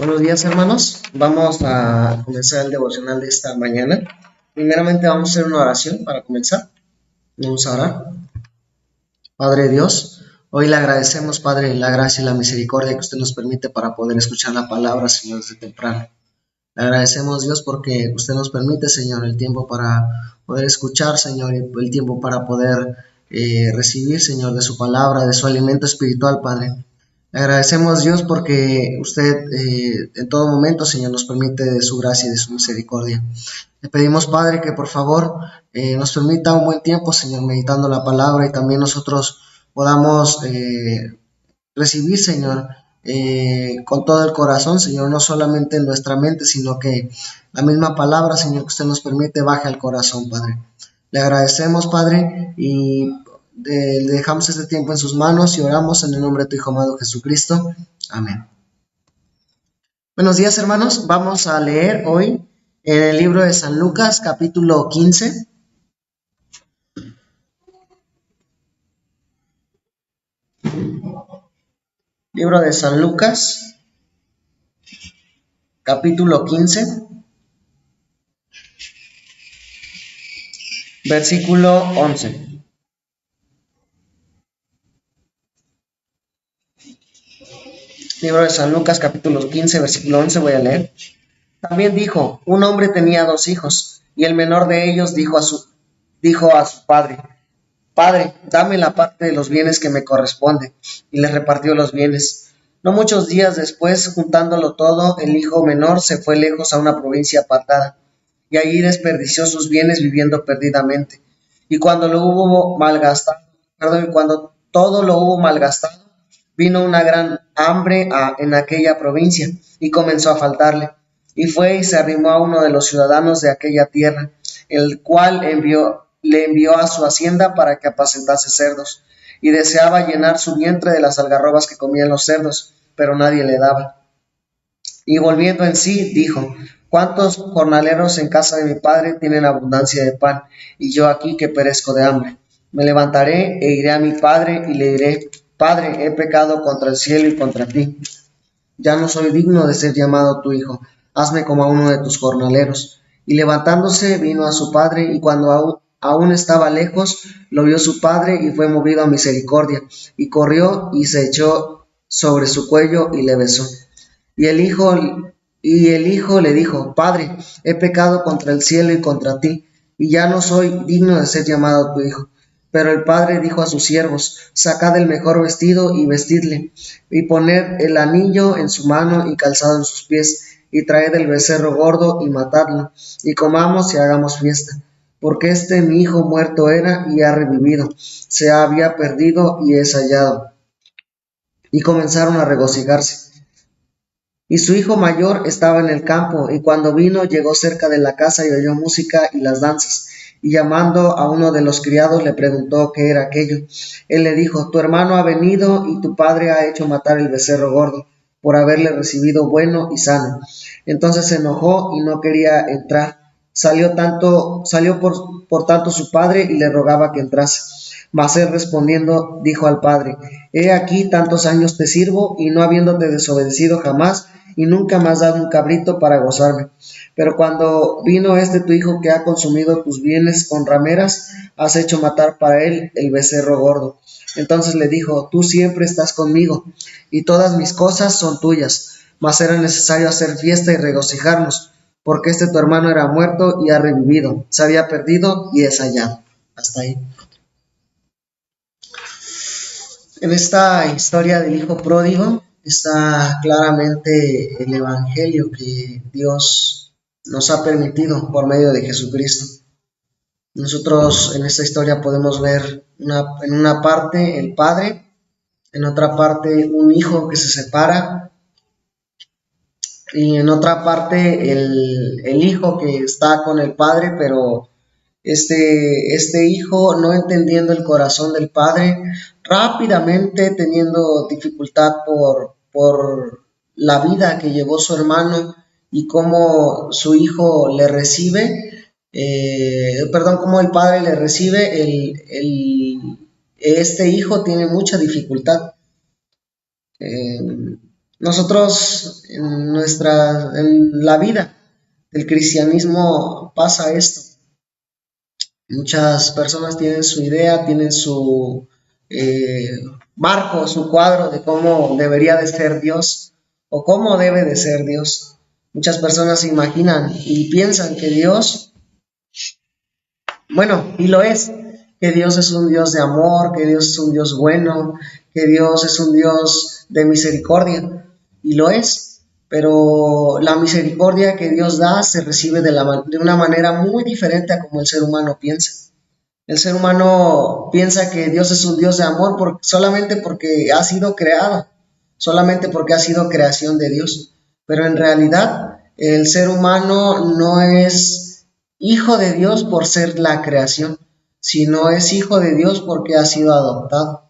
Buenos días, hermanos. Vamos a comenzar el devocional de esta mañana. Primeramente vamos a hacer una oración para comenzar. Vamos a orar. Padre Dios, hoy le agradecemos, Padre, la gracia y la misericordia que usted nos permite para poder escuchar la palabra, Señor, desde temprano. Le agradecemos, Dios, porque usted nos permite, Señor, el tiempo para poder escuchar, Señor, y el tiempo para poder recibir, Señor, de su palabra, de su alimento espiritual, Padre. Le agradecemos, Dios, porque usted en todo momento, Señor, nos permite de su gracia y de su misericordia. Le pedimos, Padre, que por favor nos permita un buen tiempo, Señor, meditando la palabra y también nosotros podamos recibir, Señor, con todo el corazón, Señor, no solamente en nuestra mente, sino que la misma palabra, Señor, que usted nos permite baje al corazón, Padre. Le agradecemos, Padre, y le dejamos este tiempo en sus manos y oramos en el nombre de tu Hijo amado Jesucristo. Amén. Buenos días, hermanos. Vamos a leer hoy en el libro de San Lucas, capítulo 15. Libro de San Lucas, capítulo 15, versículo 11. Libro de San Lucas, capítulo 15, versículo 11, voy a leer. También dijo, un hombre tenía 2 hijos, y el menor de ellos dijo a su padre, Padre, dame la parte de los bienes que me corresponde, y les repartió los bienes. No muchos días después, juntándolo todo, el hijo menor se fue lejos a una provincia apartada, y allí desperdició sus bienes viviendo perdidamente. Y cuando cuando todo lo hubo malgastado, vino una gran hambre en aquella provincia, y comenzó a faltarle. Y fue y se arrimó a uno de los ciudadanos de aquella tierra, el cual le envió a su hacienda para que apacentase cerdos, y deseaba llenar su vientre de las algarrobas que comían los cerdos, pero nadie le daba. Y volviendo en sí, dijo, ¿cuántos jornaleros en casa de mi padre tienen abundancia de pan, y yo aquí que perezco de hambre? Me levantaré e iré a mi padre y le diré, Padre, he pecado contra el cielo y contra ti. Ya no soy digno de ser llamado tu hijo, hazme como a uno de tus jornaleros. Y levantándose vino a su padre, y cuando aún estaba lejos, lo vio su padre y fue movido a misericordia, y corrió y se echó sobre su cuello y le besó. Y el hijo le dijo, Padre, he pecado contra el cielo y contra ti, y ya no soy digno de ser llamado tu hijo. Pero el padre dijo a sus siervos, sacad el mejor vestido y vestidle, y poned el anillo en su mano y calzado en sus pies, y traed el becerro gordo y matadlo, y comamos y hagamos fiesta. Porque mi hijo muerto era y ha revivido, se había perdido y es hallado. Y comenzaron a regocijarse. Y su hijo mayor estaba en el campo, y cuando vino llegó cerca de la casa y oyó música y las danzas. Y llamando a uno de los criados le preguntó qué era aquello. Él le dijo, tu hermano ha venido y tu padre ha hecho matar el becerro gordo, por haberle recibido bueno y sano. Entonces se enojó y no quería entrar. Salió por tanto su padre y le rogaba que entrase. Mas él respondiendo dijo al padre, he aquí tantos años te sirvo y no habiéndote desobedecido jamás, y nunca me has dado un cabrito para gozarme. Pero cuando vino tu hijo que ha consumido tus bienes con rameras, has hecho matar para él el becerro gordo. Entonces le dijo, tú siempre estás conmigo, y todas mis cosas son tuyas, mas era necesario hacer fiesta y regocijarnos, porque tu hermano era muerto y ha revivido, se había perdido y es hallado. Hasta ahí. En esta historia del hijo pródigo está claramente el evangelio que Dios nos ha permitido por medio de Jesucristo. Nosotros en esta historia podemos ver en una parte el padre, en otra parte un hijo que se separa, y en otra parte el hijo que está con el padre, pero este hijo, no entendiendo el corazón del padre, rápidamente teniendo dificultad por la vida que llevó su hermano y cómo su hijo le recibe, cómo el padre le recibe, este hijo tiene mucha dificultad. Nosotros en la vida del cristianismo pasa esto. Muchas personas tienen su idea, tienen su eh, marco, su cuadro de cómo debería de ser Dios o cómo debe de ser Dios. Muchas personas se imaginan y piensan que Dios, bueno, y lo es, que Dios es un Dios de amor, que Dios es un Dios bueno, que Dios es un Dios de misericordia, y lo es, pero la misericordia que Dios da se recibe de una manera muy diferente a como el ser humano piensa. El ser humano piensa que Dios es un Dios de amor solamente porque ha sido creado, solamente porque ha sido creación de Dios. Pero en realidad el ser humano no es hijo de Dios por ser la creación, sino es hijo de Dios porque ha sido adoptado.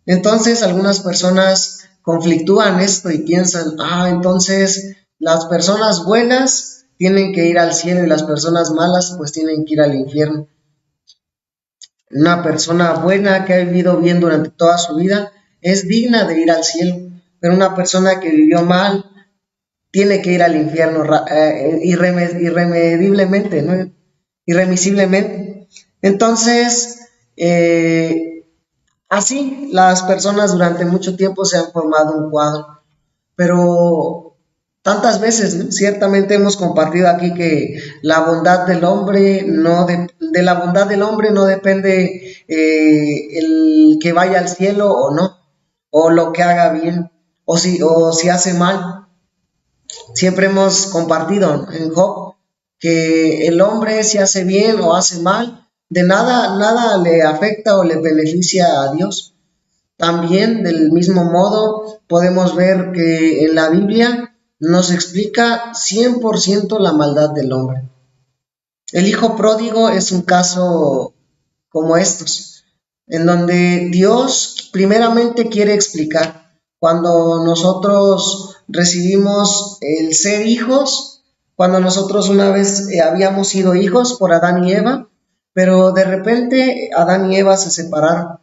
Entonces algunas personas conflictúan esto y piensan, entonces las personas buenas tienen que ir al cielo y las personas malas pues tienen que ir al infierno. Una persona buena que ha vivido bien durante toda su vida es digna de ir al cielo, pero una persona que vivió mal tiene que ir al infierno irremediblemente, ¿no? Irremisiblemente. Entonces, así las personas durante mucho tiempo se han formado un cuadro, pero tantas veces, ¿no? Ciertamente hemos compartido aquí que la bondad del hombre de la bondad del hombre no depende el que vaya al cielo o no, o lo que haga bien, o si hace mal. Siempre hemos compartido en Job que el hombre si hace bien o hace mal, de nada le afecta o le beneficia a Dios. También, del mismo modo, podemos ver que en la Biblia nos explica 100% la maldad del hombre. El hijo pródigo es un caso como estos, en donde Dios primeramente quiere explicar. Cuando nosotros recibimos el ser hijos, cuando nosotros una vez habíamos sido hijos por Adán y Eva, pero de repente Adán y Eva se separaron.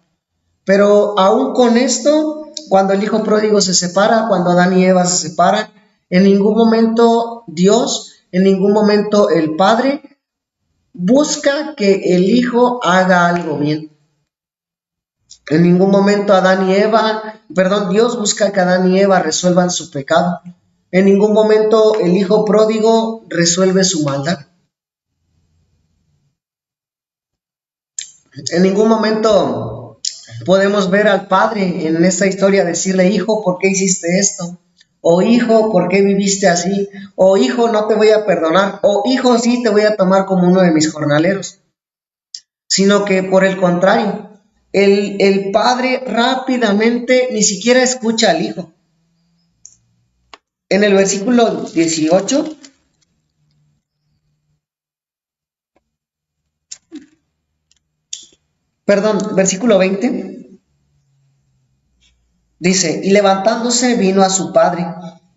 Pero aún con esto, cuando el hijo pródigo se separa, cuando Adán y Eva se separan, en ningún momento Dios, en ningún momento el Padre busca que el hijo haga algo bien. En ningún momento Dios busca que Adán y Eva resuelvan su pecado. En ningún momento el hijo pródigo resuelve su maldad. En ningún momento podemos ver al padre en esta historia decirle, hijo, ¿por qué hiciste esto? O hijo, ¿por qué viviste así? O hijo, no te voy a perdonar. O hijo, sí, te voy a tomar como uno de mis jornaleros. Sino que por el contrario, el padre rápidamente ni siquiera escucha al hijo. En el versículo 18, versículo 20, dice, y levantándose vino a su padre,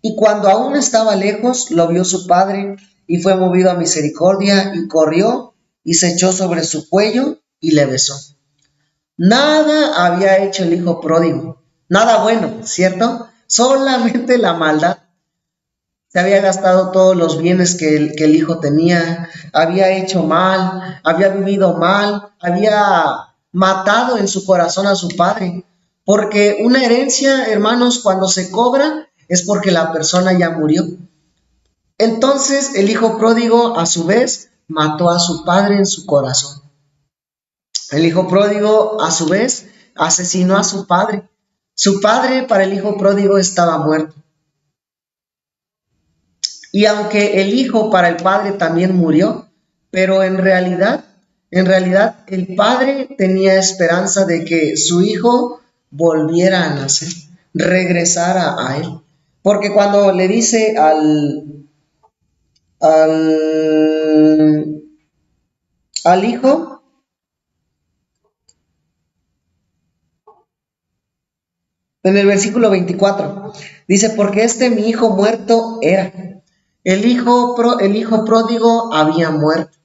y cuando aún estaba lejos, lo vio su padre, y fue movido a misericordia, y corrió, y se echó sobre su cuello, y le besó. Nada había hecho el hijo pródigo, nada bueno, ¿cierto? Solamente la maldad. Se había gastado todos los bienes que el hijo tenía, había hecho mal, había vivido mal, había matado en su corazón a su padre. Porque una herencia, hermanos, cuando se cobra es porque la persona ya murió. Entonces el hijo pródigo, a su vez, mató a su padre en su corazón. El hijo pródigo, a su vez, asesinó a su padre. Su padre para el hijo pródigo estaba muerto. Y aunque el hijo para el padre también murió, pero en realidad el padre tenía esperanza de que su hijo volviera a nacer, regresara a él. Porque cuando le dice al, al hijo, en el versículo 24, dice, porque mi hijo muerto era. El hijo pródigo había muerto.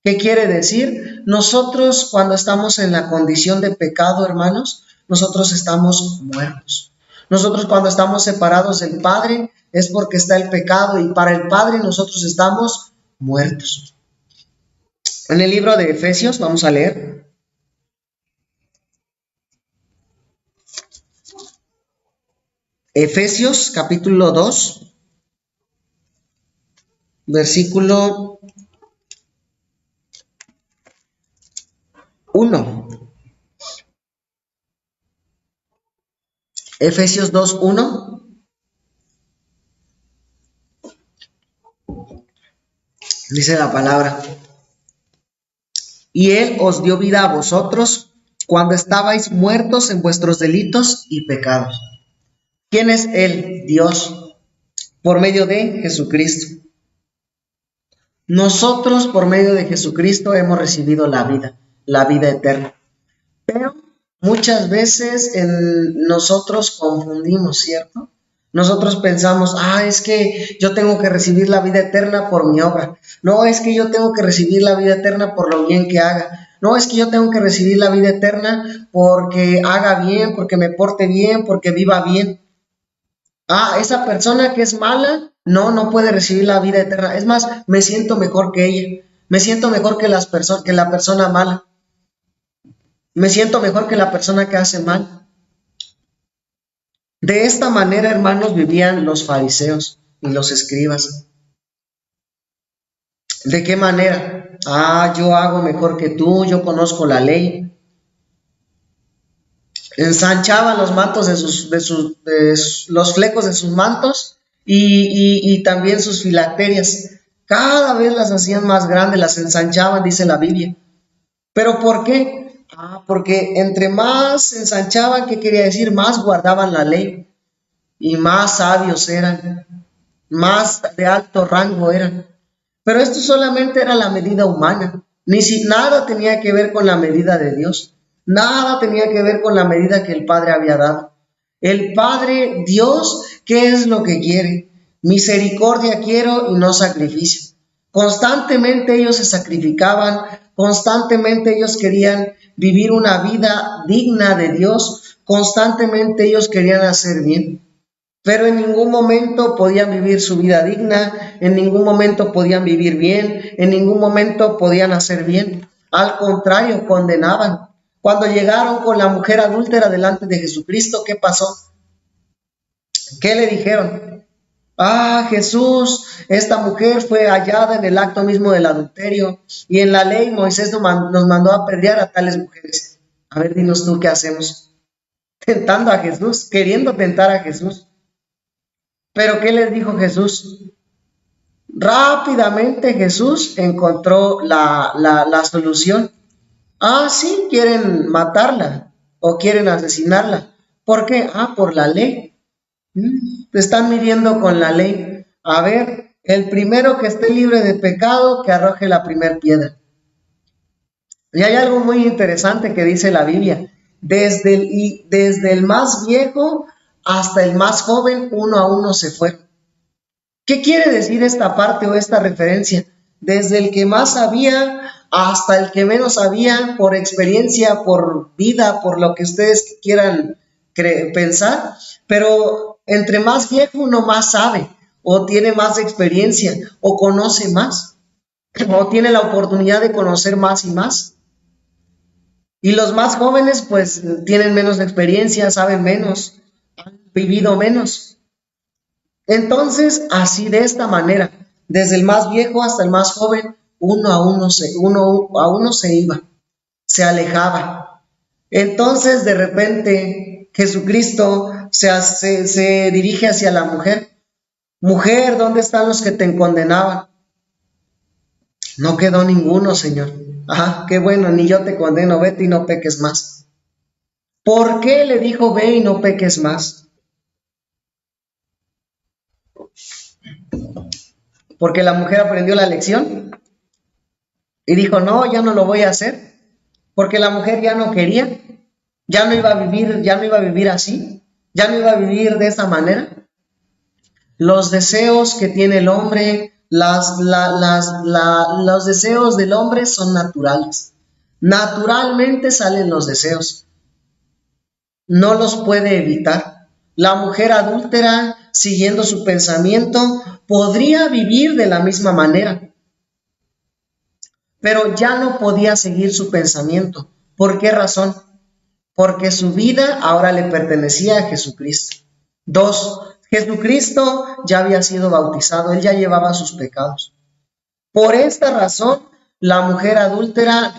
¿Qué quiere decir? Nosotros cuando estamos en la condición de pecado, hermanos, nosotros estamos muertos. Nosotros cuando estamos separados del Padre es porque está el pecado y para el Padre nosotros estamos muertos. En el libro de Efesios vamos a leer. Efesios capítulo 2, versículo 1. Efesios 2:1 dice la palabra: y Él os dio vida a vosotros cuando estabais muertos en vuestros delitos y pecados. ¿Quién es Él? Dios, por medio de Jesucristo. Nosotros por medio de Jesucristo hemos recibido la vida eterna. Pero muchas veces nosotros confundimos, ¿cierto? Nosotros pensamos, es que yo tengo que recibir la vida eterna por mi obra. No, es que yo tengo que recibir la vida eterna por lo bien que haga. No, es que yo tengo que recibir la vida eterna porque haga bien, porque me porte bien, porque viva bien. Esa persona que es mala, no puede recibir la vida eterna. Es más, me siento mejor que ella. Me siento mejor que que la persona mala. Me siento mejor que la persona que hace mal. De esta manera, hermanos, vivían los fariseos y los escribas. ¿De qué manera? Yo hago mejor que tú, yo conozco la ley. Ensanchaban los mantos los flecos de sus mantos y también sus filacterias. Cada vez las hacían más grandes, las ensanchaban, dice la Biblia. ¿Pero por qué? Porque entre más se ensanchaban, ¿qué quería decir? Más guardaban la ley y más sabios eran, más de alto rango eran. Pero esto solamente era la medida humana, nada tenía que ver con la medida de Dios, nada tenía que ver con la medida que el Padre había dado. El Padre, Dios, ¿qué es lo que quiere? Misericordia quiero y no sacrificio. Constantemente ellos se sacrificaban, constantemente ellos querían vivir una vida digna de Dios, constantemente ellos querían hacer bien. Pero en ningún momento podían vivir su vida digna, en ningún momento podían vivir bien, en ningún momento podían hacer bien. Al contrario, condenaban. Cuando llegaron con la mujer adúltera delante de Jesucristo, ¿qué pasó? ¿Qué le dijeron? Jesús, esta mujer fue hallada en el acto mismo del adulterio y en la ley Moisés nos mandó a apedrear a tales mujeres. A ver, dinos tú qué hacemos. Tentando a Jesús, queriendo tentar a Jesús. Pero ¿qué les dijo Jesús? Rápidamente Jesús encontró la solución. Sí, quieren matarla o quieren asesinarla. ¿Por qué? Por la ley. Te están midiendo con la ley. A ver, el primero que esté libre de pecado, que arroje la primera piedra. Y hay algo muy interesante que dice la Biblia. Desde el más viejo hasta el más joven, uno a uno se fueron. ¿Qué quiere decir esta parte o esta referencia? Desde el que más sabía hasta el que menos sabía, por experiencia, por vida, por lo que ustedes quieran pensar, pero entre más viejo uno más sabe, o tiene más experiencia, o conoce más, o tiene la oportunidad de conocer más y más. Y los más jóvenes pues tienen menos experiencia, saben menos, han vivido menos. Entonces, así de esta manera, desde el más viejo hasta el más joven, uno a uno se iba, se alejaba. Entonces, de repente, Jesucristo se dirige hacia la mujer. Mujer, ¿dónde están los que te condenaban? No quedó ninguno, Señor. Qué bueno, ni yo te condeno, vete y no peques más. ¿Por qué le dijo ve y no peques más? Porque la mujer aprendió la lección y dijo, no, ya no lo voy a hacer, porque la mujer ya no quería, ya no iba a vivir así, ya no iba a vivir de esa manera. Los deseos que tiene el hombre, los deseos del hombre son naturales. Naturalmente salen los deseos. No los puede evitar. La mujer adúltera, siguiendo su pensamiento, podría vivir de la misma manera, pero ya no podía seguir su pensamiento. ¿Por qué razón? Porque su vida ahora le pertenecía a Jesucristo. 2. Jesucristo ya había sido bautizado, él ya llevaba sus pecados. Por esta razón, la mujer adúltera,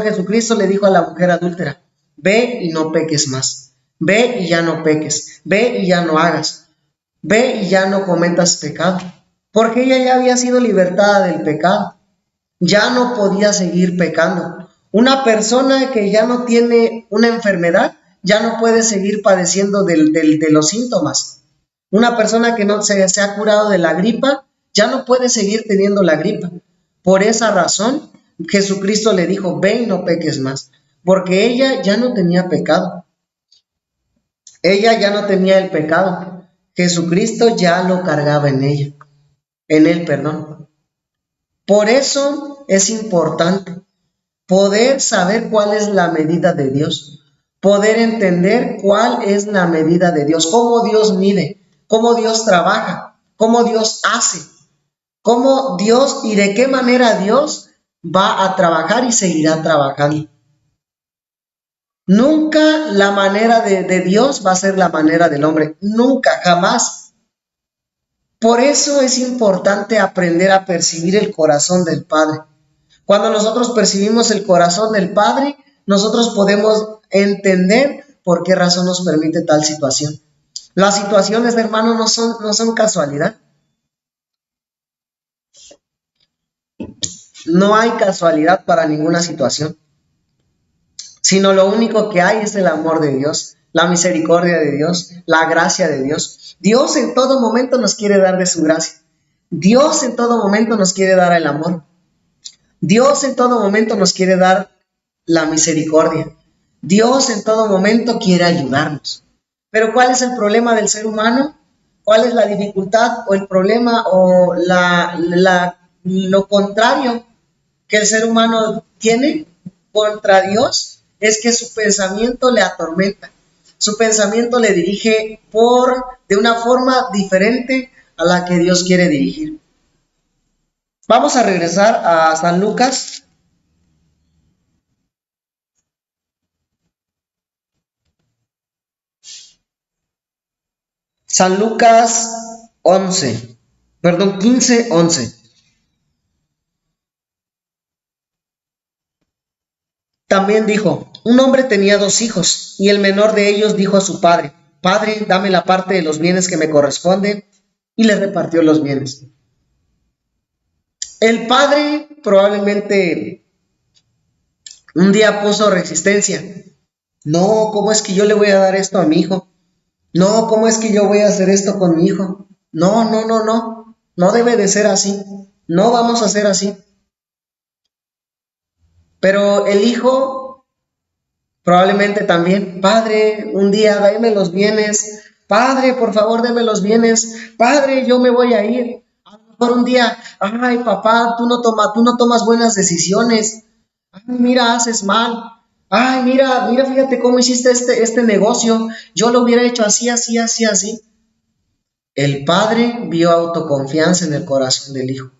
Jesucristo le dijo a la mujer adúltera, ve y no peques más, ve y ya no peques, ve y ya no hagas, ve y ya no cometas pecado, porque ella ya había sido libertada del pecado, ya no podía seguir pecando. Una persona que ya no tiene una enfermedad, ya no puede seguir padeciendo de los síntomas. Una persona que no se ha curado de la gripa, ya no puede seguir teniendo la gripa. Por esa razón, Jesucristo le dijo, ve y no peques más, porque ella ya no tenía pecado. Ella ya no tenía el pecado. Jesucristo ya lo cargaba en ella, en él, perdón. Por eso es importante poder saber cuál es la medida de Dios, poder entender cuál es la medida de Dios, cómo Dios mide, cómo Dios trabaja, cómo Dios hace, cómo Dios y de qué manera Dios va a trabajar y seguirá trabajando. Nunca la manera de Dios va a ser la manera del hombre, nunca, jamás. Por eso es importante aprender a percibir el corazón del Padre. Cuando nosotros percibimos el corazón del Padre, nosotros podemos entender por qué razón nos permite tal situación. Las situaciones, hermano, no son casualidad. No hay casualidad para ninguna situación, sino lo único que hay es el amor de Dios, la misericordia de Dios, la gracia de Dios. Dios en todo momento nos quiere dar de su gracia. Dios en todo momento nos quiere dar el amor. Dios en todo momento nos quiere dar la misericordia. Dios en todo momento quiere ayudarnos. Pero ¿cuál es el problema del ser humano? ¿Cuál es la dificultad o el problema o lo contrario que el ser humano tiene contra Dios? Es que su pensamiento le atormenta. Su pensamiento le dirige de una forma diferente a la que Dios quiere dirigir. Vamos a regresar a San Lucas. San Lucas 15, 11. También dijo, un hombre tenía 2 hijos, y el menor de ellos dijo a su padre, Padre, dame la parte de los bienes que me corresponde, y le repartió los bienes. El padre probablemente un día puso resistencia. No, ¿cómo es que yo le voy a dar esto a mi hijo? No, ¿cómo es que yo voy a hacer esto con mi hijo? No, no, no, no. No debe de ser así. No vamos a hacer así. Pero el hijo probablemente también, Padre, un día dame los bienes. Padre, por favor, deme los bienes. Padre, yo me voy a ir. A lo mejor un día, ay, papá, tú no tomas buenas decisiones. Ay, mira, haces mal. Ay, mira, fíjate cómo hiciste este negocio. Yo lo hubiera hecho así, así, así, así. El padre vio autoconfianza en el corazón del hijo.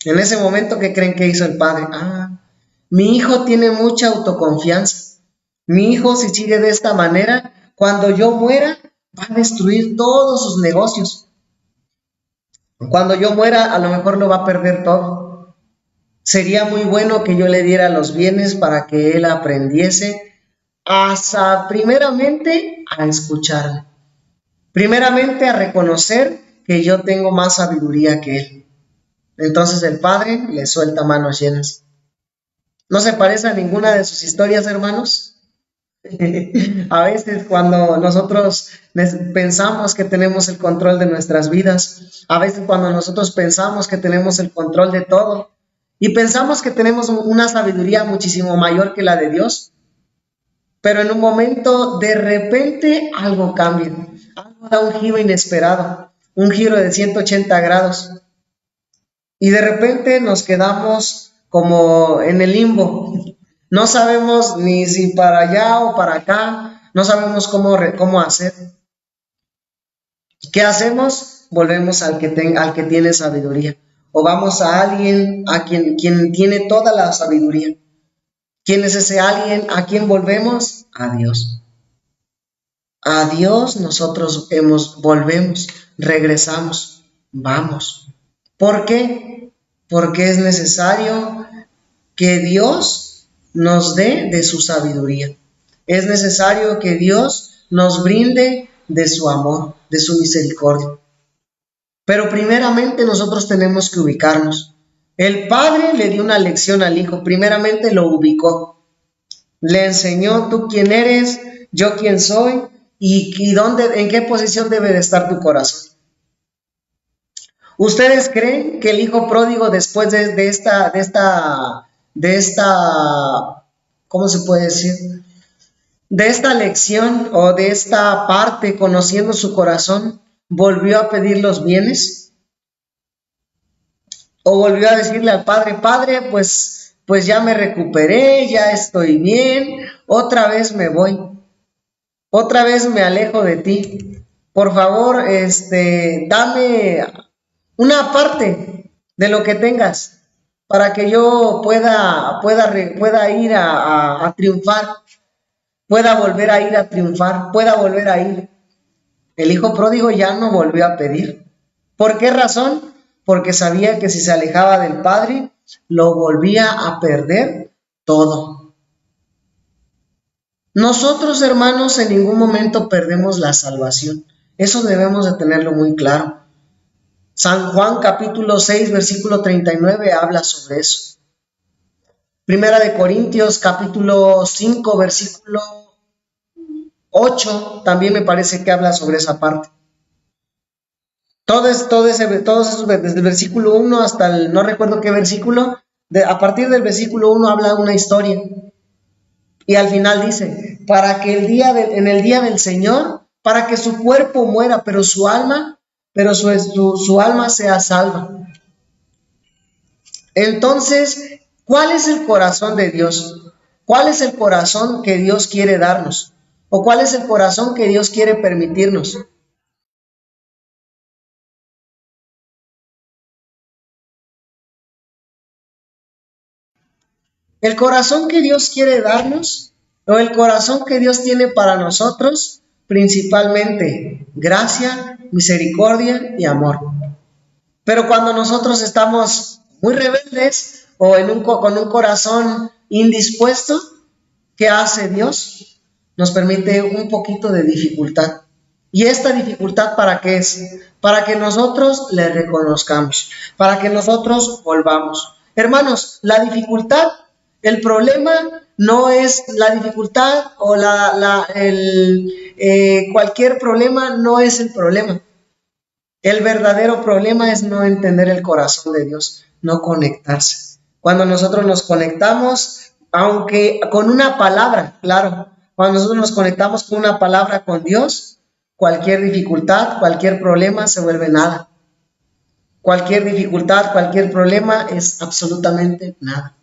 En ese momento, ¿qué creen que hizo el padre? Mi hijo tiene mucha autoconfianza. Mi hijo, si sigue de esta manera, cuando yo muera, va a destruir todos sus negocios. Cuando yo muera, a lo mejor lo va a perder todo. Sería muy bueno que yo le diera los bienes para que él aprendiese primeramente a escucharme. Primeramente a reconocer que yo tengo más sabiduría que él. Entonces el padre le suelta manos llenas. ¿No se parece a ninguna de sus historias, hermanos? A veces cuando nosotros pensamos que tenemos el control de nuestras vidas, a veces cuando nosotros pensamos que tenemos el control de todo y pensamos que tenemos una sabiduría muchísimo mayor que la de Dios, pero en un momento de repente algo cambia, algo da un giro inesperado, un giro de 180 grados y de repente nos quedamos como en el limbo. No sabemos ni si para allá o para acá, no sabemos cómo hacer. ¿Qué hacemos? Volvemos al que tiene sabiduría. O vamos a alguien quien tiene toda la sabiduría. ¿Quién es ese alguien? ¿A quién volvemos? A Dios. A Dios nosotros volvemos, regresamos, vamos. ¿Por qué? Porque es necesario que Dios nos dé de su sabiduría. Es necesario que Dios nos brinde de su amor, de su misericordia. Pero primeramente nosotros tenemos que ubicarnos. El Padre le dio una lección al Hijo, primeramente lo ubicó. Le enseñó tú quién eres, yo quién soy y dónde, en qué posición debe de estar tu corazón. ¿Ustedes creen que el hijo pródigo después de esta, ¿cómo se puede decir? De esta lección o de esta parte, conociendo su corazón, volvió a pedir los bienes? ¿O volvió a decirle al padre, padre, pues ya me recuperé, ya estoy bien, otra vez me voy, otra vez me alejo de ti? Por favor, dame una parte de lo que tengas para que yo pueda ir a triunfar, pueda volver a ir a triunfar, pueda volver a ir. El hijo pródigo ya no volvió a pedir. ¿Por qué razón? Porque sabía que si se alejaba del padre, lo volvía a perder todo. Nosotros, hermanos, en ningún momento perdemos la salvación. Eso debemos de tenerlo muy claro. San Juan capítulo 6, versículo 39 habla sobre eso. Primera de Corintios capítulo 5, versículo 8, también me parece que habla sobre esa parte. Todos esos, desde el versículo 1 hasta no recuerdo qué versículo, a partir del versículo 1 habla una historia. Y al final dice, para que en el día del Señor, para que su cuerpo muera, pero su alma sea salva. Entonces, ¿cuál es el corazón de Dios? ¿Cuál es el corazón que Dios quiere darnos? ¿O cuál es el corazón que Dios quiere permitirnos? El corazón que Dios quiere darnos, o el corazón que Dios tiene para nosotros, principalmente gracia, misericordia y amor. Pero cuando nosotros estamos muy rebeldes o con un corazón indispuesto, ¿qué hace Dios? Nos permite un poquito de dificultad. ¿Y esta dificultad para qué es? Para que nosotros le reconozcamos, para que nosotros volvamos. Hermanos, la dificultad, el problema no es la dificultad o cualquier problema no es el problema. El verdadero problema es no entender el corazón de Dios, no conectarse. Cuando nosotros nos conectamos, aunque con una palabra, claro, cuando nosotros nos conectamos con una palabra con Dios, cualquier dificultad, cualquier problema se vuelve nada. Cualquier dificultad, cualquier problema es absolutamente nada.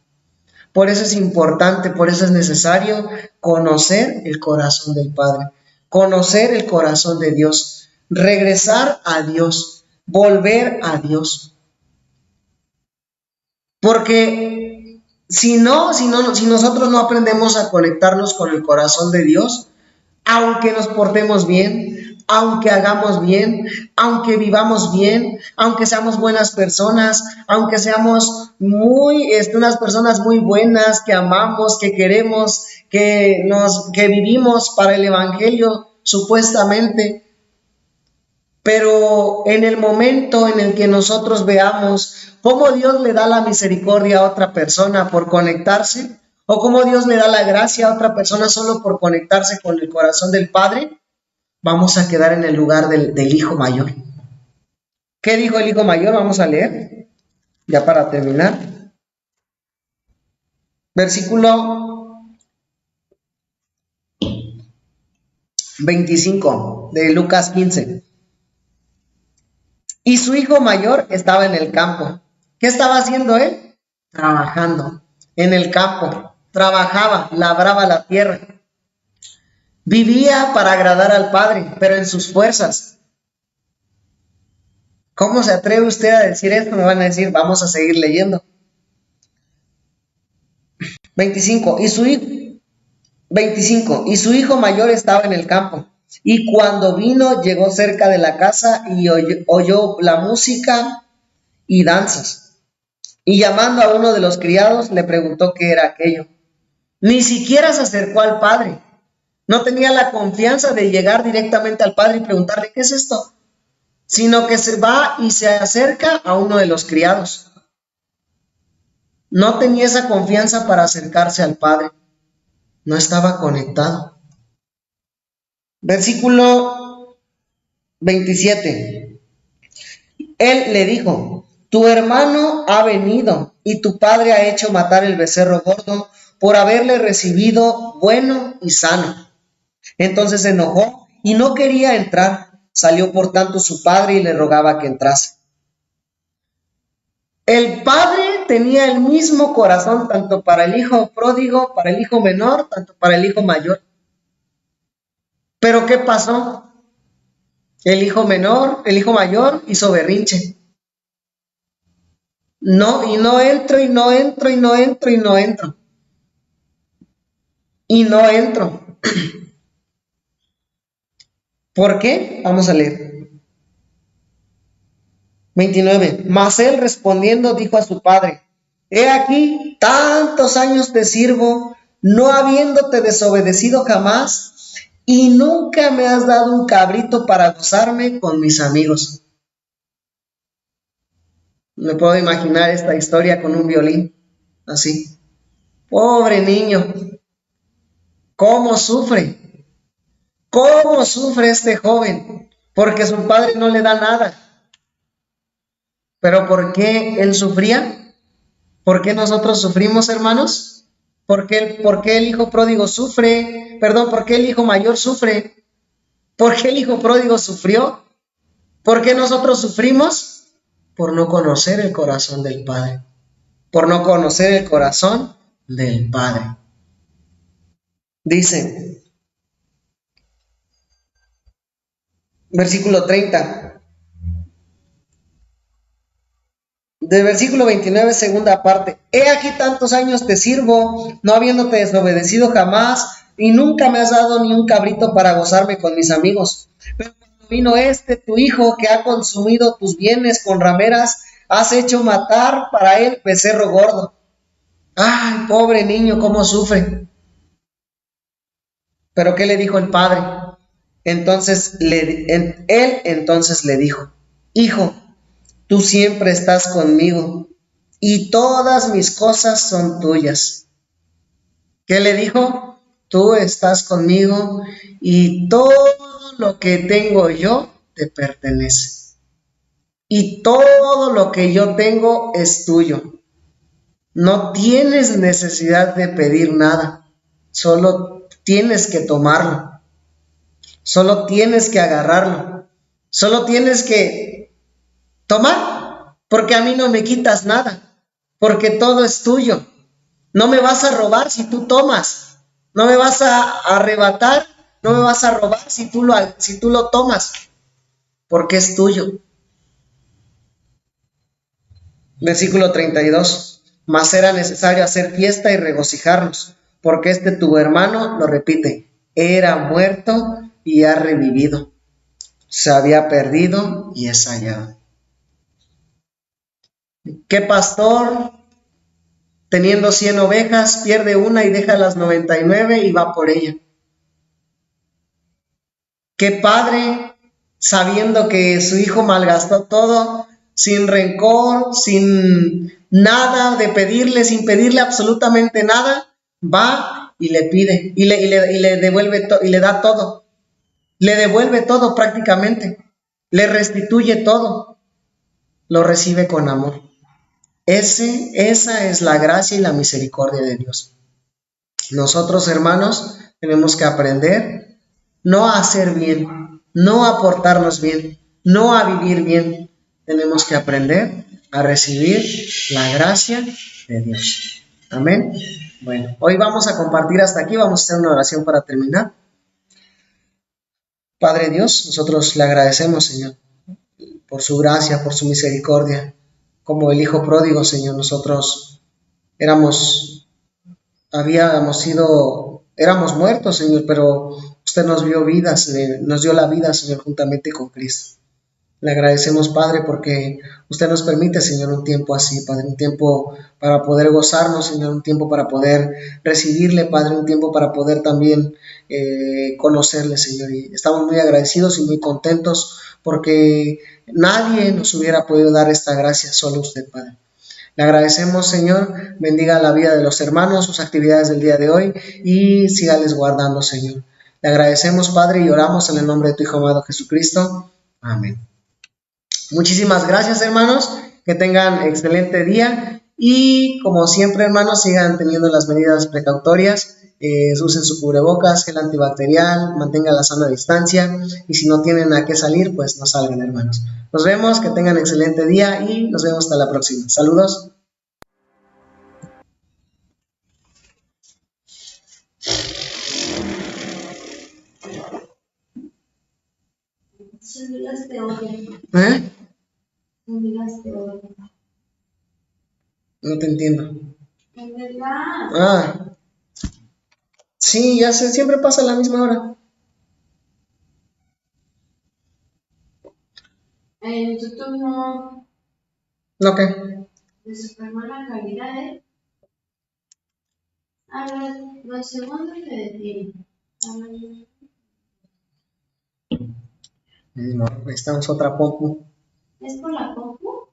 Por eso es importante, por eso es necesario conocer el corazón del Padre, conocer el corazón de Dios, regresar a Dios, volver a Dios. Porque si nosotros no aprendemos a conectarnos con el corazón de Dios, aunque nos portemos bien, aunque hagamos bien, aunque vivamos bien, aunque seamos buenas personas, aunque seamos unas personas muy buenas, que amamos, que queremos, que vivimos para el evangelio, supuestamente, pero en el momento en el que nosotros veamos cómo Dios le da la misericordia a otra persona por conectarse, o cómo Dios le da la gracia a otra persona solo por conectarse con el corazón del Padre, vamos a quedar en el lugar del hijo mayor. ¿Qué dijo el hijo mayor? Vamos a leer, ya para terminar. Versículo 25 de Lucas 15. Y su hijo mayor estaba en el campo. ¿Qué estaba haciendo él? Trabajando en el campo. Trabajaba, labraba la tierra. Vivía para agradar al Padre, pero en sus fuerzas. ¿Cómo se atreve usted a decir esto? Me van a decir, vamos a seguir leyendo. 25. 25. Y su hijo mayor estaba en el campo. Y cuando vino, llegó cerca de la casa y oyó la música y danzas. Y llamando a uno de los criados, le preguntó qué era aquello. Ni siquiera se acercó al padre. No tenía la confianza de llegar directamente al padre y preguntarle qué es esto, sino que se va y se acerca a uno de los criados. No tenía esa confianza para acercarse al padre. No estaba conectado. Versículo 27. Él le dijo, tu hermano ha venido y tu padre ha hecho matar el becerro gordo por haberle recibido bueno y sano. Entonces se enojó y no quería entrar. Salió por tanto su padre y le rogaba que entrase. El padre tenía el mismo corazón tanto para el hijo pródigo, para el hijo menor, tanto para el hijo mayor. Pero ¿qué pasó? El hijo menor, el hijo mayor hizo berrinche. No, y no entro, y no entro, y no entro, y no entro. Y no entro. ¿Por qué? Vamos a leer. 29. Mas él respondiendo dijo a su padre, he aquí, tantos años te sirvo, no habiéndote desobedecido jamás, y nunca me has dado un cabrito para gozarme con mis amigos. Me puedo imaginar esta historia con un violín, así. Pobre niño, ¿cómo sufre? ¿Cómo sufre este joven? Porque su padre no le da nada. ¿Pero por qué él sufría? ¿Por qué nosotros sufrimos, hermanos? ¿Por qué el hijo pródigo sufre? Perdón, ¿por qué el hijo mayor sufre? ¿Por qué el hijo pródigo sufrió? ¿Por qué nosotros sufrimos? Por no conocer el corazón del Padre. Por no conocer el corazón del Padre. Dice, versículo 30. Del versículo 29, segunda parte. He aquí tantos años te sirvo, no habiéndote desobedecido jamás, y nunca me has dado ni un cabrito para gozarme con mis amigos. Pero cuando vino tu hijo, que ha consumido tus bienes con rameras, has hecho matar para él becerro gordo. Ay, pobre niño, cómo sufre. Pero ¿qué le dijo el padre? Entonces él entonces le dijo, hijo, tú siempre estás conmigo y todas mis cosas son tuyas. ¿Qué le dijo? Tú estás conmigo y todo lo que tengo yo te pertenece. Y todo lo que yo tengo es tuyo. No tienes necesidad de pedir nada, solo tienes que tomarlo. Solo tienes que agarrarlo. Solo tienes que tomar, porque a mí no me quitas nada, porque todo es tuyo. No me vas a robar si tú tomas. No me vas a arrebatar, no me vas a robar si tú lo tomas, porque es tuyo. Versículo 32. Mas era necesario hacer fiesta y regocijarnos, porque tu hermano, lo repite, era muerto y ha revivido. Se había perdido y es hallado. ¿Qué pastor, teniendo 100 ovejas, pierde una y deja las 99 y va por ella? ¿Qué padre, sabiendo que su hijo malgastó todo, sin rencor, sin nada de pedirle, sin pedirle absolutamente nada, va y le pide y le devuelve y le da todo? Le devuelve todo prácticamente, le restituye todo, lo recibe con amor. Esa es la gracia y la misericordia de Dios. Nosotros, hermanos, tenemos que aprender no a hacer bien, no a portarnos bien, no a vivir bien. Tenemos que aprender a recibir la gracia de Dios. Amén. Bueno, hoy vamos a compartir hasta aquí, vamos a hacer una oración para terminar. Padre Dios, nosotros le agradecemos, Señor, por su gracia, por su misericordia. Como el Hijo pródigo, Señor, nosotros éramos, éramos muertos, Señor, pero usted nos dio vida, nos dio la vida, Señor, juntamente con Cristo. Le agradecemos, Padre, porque usted nos permite, Señor, un tiempo así, Padre, un tiempo para poder gozarnos, Señor, un tiempo para poder recibirle, Padre, un tiempo para poder también conocerle, Señor. Y estamos muy agradecidos y muy contentos porque nadie nos hubiera podido dar esta gracia, solo usted, Padre. Le agradecemos, Señor, bendiga la vida de los hermanos, sus actividades del día de hoy y sígales guardando, Señor. Le agradecemos, Padre, y oramos en el nombre de tu Hijo amado Jesucristo. Amén. Muchísimas gracias, hermanos, que tengan excelente día y como siempre, hermanos, sigan teniendo las medidas precautorias, usen su cubrebocas, gel antibacterial, mantengan la sana distancia y si no tienen a qué salir, pues no salgan, hermanos. Nos vemos, que tengan excelente día y nos vemos hasta la próxima. Saludos. ¿Eh? No te entiendo. Ah, sí, ya sé, siempre pasa a la misma hora. En YouTube no. ¿No qué? De super mala calidad, ¿eh? A los segundos se detiene. Necesitamos otra compu. ¿Es por la compu?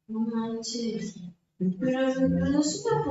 No manches. Pero no es una